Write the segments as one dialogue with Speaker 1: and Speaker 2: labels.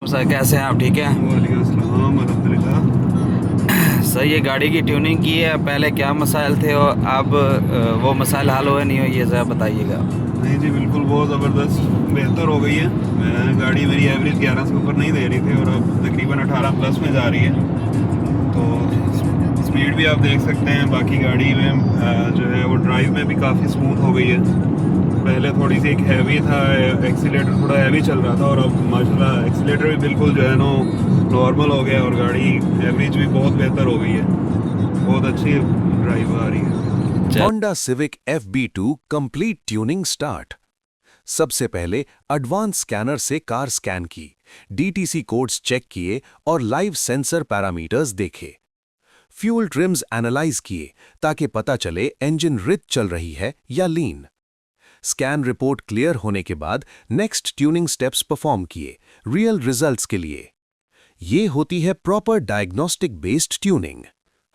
Speaker 1: Sir कैसे हैं आप? ठीक है।
Speaker 2: वालेकुम अस्सलाम अल्हम्दुलिल्लाह।
Speaker 1: सर ये गाड़ी की ट्यूनिंग की है, पहले क्या मसाइल थे और अब वो मसाइल हल हुए नहीं हुए, ये ज़रा बताइएगा।
Speaker 2: नहीं जी, बिल्कुल बहुत ज़बरदस्त बेहतर हो गई है। गाड़ी मेरी एवरेज 11 से ऊपर नहीं दे रही थी और अब तकरीबन 18 प्लस में जा रही है। तो स्पीड भी आप देख सकते हैं। बाकी गाड़ी में जो है वो ड्राइव में भी काफ़ी स्मूथ हो गई है। पहले थोड़ी सी एक हैवी था, एक्सीलेटर थोड़ा हैवी चल रहा था और अब माशाल्लाह एक्सीलेटर भी बिल्कुल जो है नो नॉर्मल हो गया और गाड़ी एवरेज भी बहुत बेहतर हो गई है। बहुत अच्छी ड्राइव आ रही है।
Speaker 1: चल।
Speaker 3: Honda Civic FB2 complete tuning start. सबसे पहले एडवांस स्कैनर से कार स्कैन की, डीटीसी कोड्स चेक किए और लाइव सेंसर पैरामीटर्स देखे। फ्यूल ट्रिम्स एनालाइज किए ताकि पता चले इंजन रिच चल रही है या लीन। स्कैन रिपोर्ट क्लियर होने के बाद नेक्स्ट ट्यूनिंग स्टेप्स परफॉर्म किए, रियल रिजल्ट्स के लिए। ये होती है प्रॉपर डायग्नोस्टिक बेस्ड ट्यूनिंग।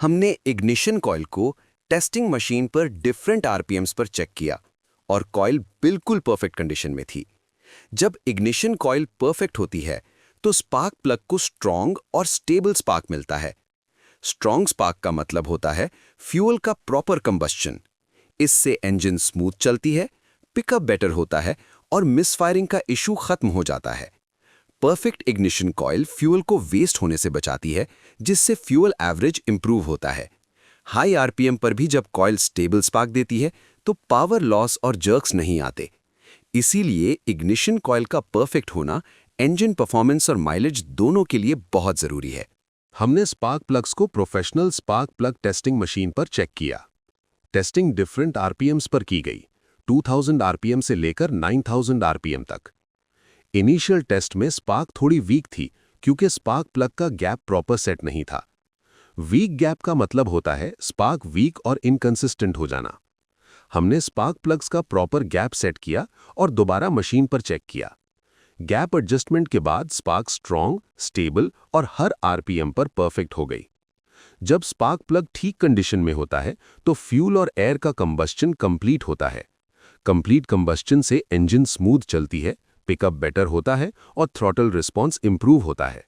Speaker 4: हमने इग्निशन कॉइल को टेस्टिंग मशीन पर डिफरेंट आरपीएम्स पर चेक किया और कॉइल बिल्कुल परफेक्ट कंडीशन में थी। जब इग्निशन कॉइल परफेक्ट होती है तो स्पार्क प्लग को स्ट्रॉन्ग और स्टेबल स्पार्क मिलता है। स्ट्रॉन्ग स्पार्क का मतलब होता है फ्यूल का प्रॉपर कंबस्शन। इससे इंजन स्मूथ चलती है, पिकअप बेटर होता है और मिसफायरिंग का इशू खत्म हो जाता है। परफेक्ट इग्निशन कॉइल फ्यूल को वेस्ट होने से बचाती है, जिससे फ्यूल एवरेज इंप्रूव होता है। हाई आरपीएम पर भी जब कॉइल स्टेबल स्पार्क देती है तो पावर लॉस और जर्क्स नहीं आते। इसीलिए इग्निशन कॉइल का परफेक्ट होना इंजन परफॉर्मेंस और माइलेज दोनों के लिए बहुत जरूरी है।
Speaker 3: हमने स्पार्क प्लग्स को professional spark plug testing machine पर चेक किया। टेस्टिंग डिफरेंट आरपीएम्स पर की गई, 2000 आरपीएम से लेकर 9000 आरपीएम तक। इनिशियल टेस्ट में स्पार्क थोड़ी वीक थी क्योंकि स्पार्क प्लग का गैप प्रॉपर सेट नहीं था। वीक गैप का मतलब होता है स्पार्क वीक और इनकंसिस्टेंट हो जाना। हमने स्पार्क प्लग्स का प्रॉपर गैप सेट किया और दोबारा मशीन पर चेक किया। गैप एडजस्टमेंट के बाद स्पार्क स्ट्रॉन्ग, स्टेबल और हर आरपीएम पर परफेक्ट हो गई। जब स्पार्क प्लग ठीक कंडीशन में होता है तो फ्यूल और एयर का कंबस्चन कंप्लीट होता है। कंप्लीट कंबस्चन से इंजन स्मूथ चलती है, पिकअप बेटर होता है और थ्रॉटल रिस्पॉन्स इंप्रूव होता है।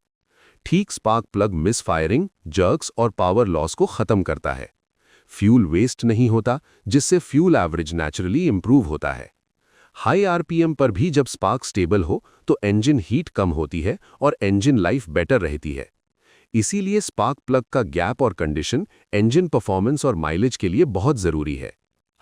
Speaker 3: ठीक spark plug miss firing, jerks और पावर लॉस को खत्म करता है। फ्यूल वेस्ट नहीं होता, जिससे फ्यूल एवरेज नेचुरली इंप्रूव होता है। हाई आरपीएम पर भी जब स्पार्क स्टेबल हो तो इंजन हीट कम होती है और इंजन लाइफ बेटर रहती है। इसीलिए स्पार्क प्लग का गैप और कंडीशन इंजन परफॉर्मेंस और माइलेज के लिए बहुत जरूरी है।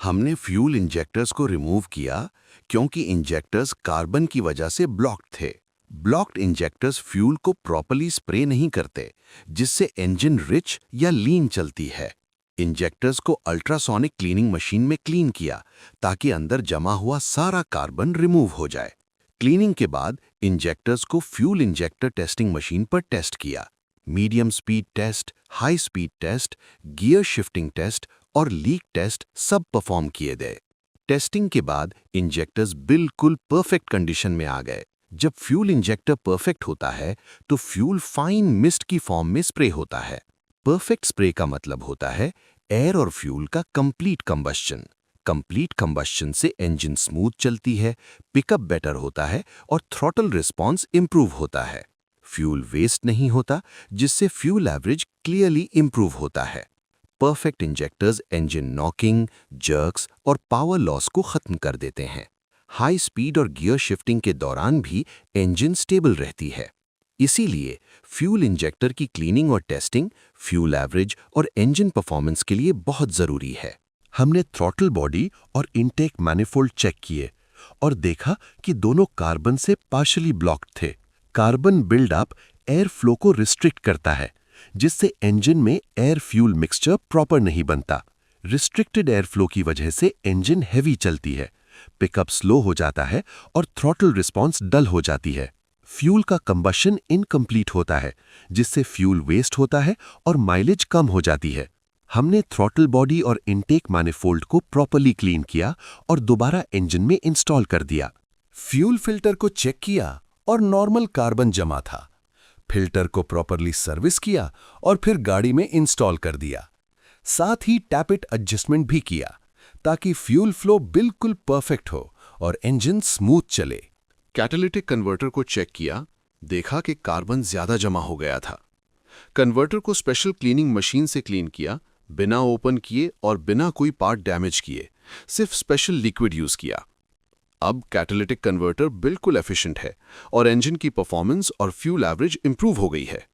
Speaker 4: हमने फ्यूल इंजेक्टर्स को रिमूव किया क्योंकि इंजेक्टर्स कार्बन की वजह से ब्लॉक्ड थे। ब्लॉक्ड इंजेक्टर्स फ्यूल को प्रॉपर्ली स्प्रे नहीं करते, जिससे इंजन रिच या लीन चलती है। इंजेक्टर्स को अल्ट्रासोनिक क्लीनिंग मशीन में क्लीन किया ताकि अंदर जमा हुआ सारा कार्बन रिमूव हो जाए। क्लीनिंग के बाद इंजेक्टर्स को फ्यूल इंजेक्टर टेस्टिंग मशीन पर टेस्ट किया। Medium speed test, high speed test, gear shifting test और लीक टेस्ट सब परफॉर्म किए गए। टेस्टिंग के बाद इंजेक्टर्स बिल्कुल परफेक्ट कंडीशन में आ गए। जब फ्यूल इंजेक्टर परफेक्ट होता है तो फ्यूल फाइन मिस्ट की फॉर्म में स्प्रे होता है। परफेक्ट स्प्रे का मतलब होता है एयर और फ्यूल का कंप्लीट कंबस्शन। कंप्लीट कंबस्शन से इंजन स्मूथ चलती है, पिकअप बेटर होता है और थ्रॉटल रिस्पॉन्स इंप्रूव होता है। फ्यूल वेस्ट नहीं होता, जिससे फ्यूल एवरेज क्लियरली इंप्रूव होता है। Perfect injectors engine knocking, jerks और पावर लॉस को खत्म कर देते हैं। हाई स्पीड और गियर शिफ्टिंग के दौरान भी इंजन स्टेबल रहती है। इसीलिए फ्यूल इंजेक्टर की क्लीनिंग और टेस्टिंग फ्यूल एवरेज और इंजन परफॉर्मेंस के लिए बहुत जरूरी है।
Speaker 3: हमने थ्रॉटल बॉडी और इनटेक मैनिफोल्ड चेक किए और देखा कि दोनों कार्बन से पार्शली ब्लॉक्ड थे। कार्बन बिल्डअप एयर फ्लो को रिस्ट्रिक्ट करता है, जिससे इंजन में एयर फ्यूल मिक्सचर प्रॉपर नहीं बनता। रिस्ट्रिक्टेड एयर फ्लो की वजह से इंजन हैवी चलती है, पिकअप स्लो हो जाता है और थ्रॉटल रिस्पॉन्स डल हो जाती है। फ्यूल का कंबशन इनकम्प्लीट होता है, जिससे फ्यूल वेस्ट होता है और माइलेज कम हो जाती है। हमने थ्रॉटल बॉडी और इनटेक मैनिफोल्ड को प्रॉपर्ली क्लीन किया और दोबारा इंजन में इंस्टॉल कर दिया। फ्यूल फिल्टर को चेक किया और नॉर्मल कार्बन जमा था। फिल्टर को प्रॉपर्ली सर्विस किया और फिर गाड़ी में इंस्टॉल कर दिया। साथ ही टैपिट एडजस्टमेंट भी किया ताकि फ्यूल फ्लो बिल्कुल परफेक्ट हो और इंजन स्मूथ चले।
Speaker 5: कैटालिटिक कन्वर्टर को चेक किया,
Speaker 3: देखा कि कार्बन ज्यादा जमा हो गया था। कन्वर्टर को स्पेशल क्लीनिंग मशीन से क्लीन किया, बिना ओपन किए और बिना कोई पार्ट डैमेज किए, सिर्फ स्पेशल लिक्विड यूज किया। अब कैटालिटिक कन्वर्टर बिल्कुल एफिशिएंट है और इंजन की परफॉर्मेंस और फ्यूल एवरेज इंप्रूव हो गई है।